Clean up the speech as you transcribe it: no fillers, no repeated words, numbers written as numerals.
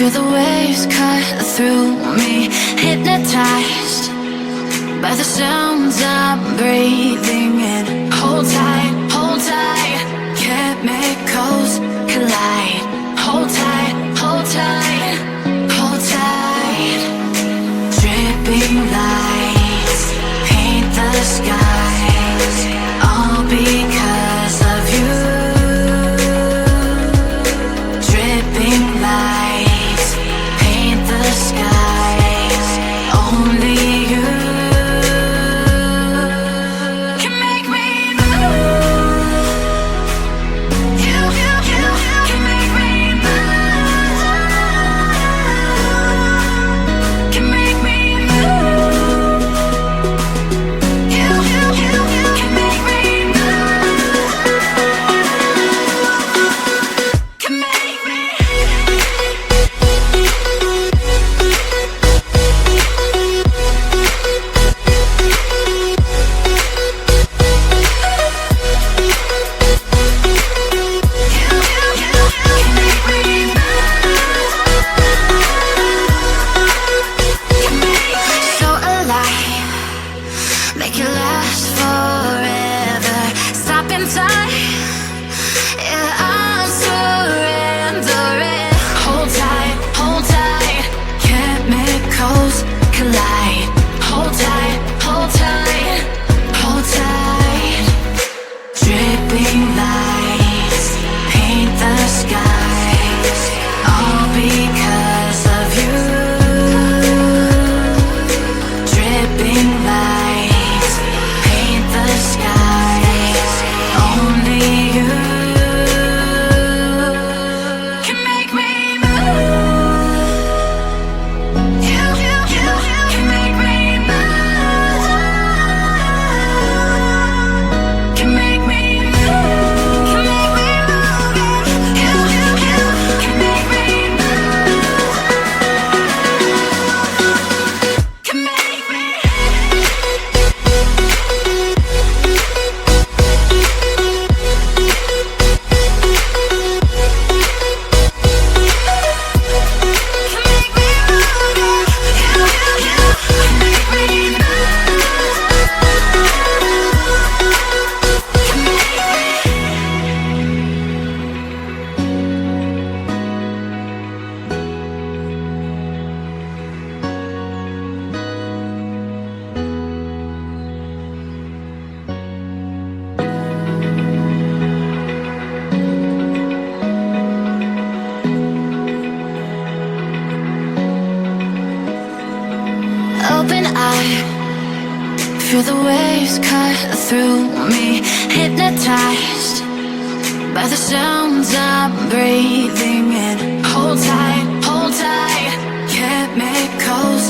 Feel the waves cut through me, hypnotized by the sounds I'm breathing in. Hold tight, hold tight, chemicals collide. Hold tight, hold tight, hold tight. Dripping lights paint the skies, all because of you. Dripping lights paint the skies, only you can make me move. You can make me move. Can make me move. You can make me move. Can make me. So alive, make it last forever. Stop in time, yeah, I'm surrendering. Hold tight, chemicals collide. Hold tight, hold tight, hold tight. Dripping lights paint the skies, all because of you. Dripping lights paint the skies, only you can make me move. You can make me move. Can make me move. Can make me move. You can make me move. Can make me. Open eye, feel the waves cut through me, hypnotized by the sounds I'm breathing in. Hold tight, chemicals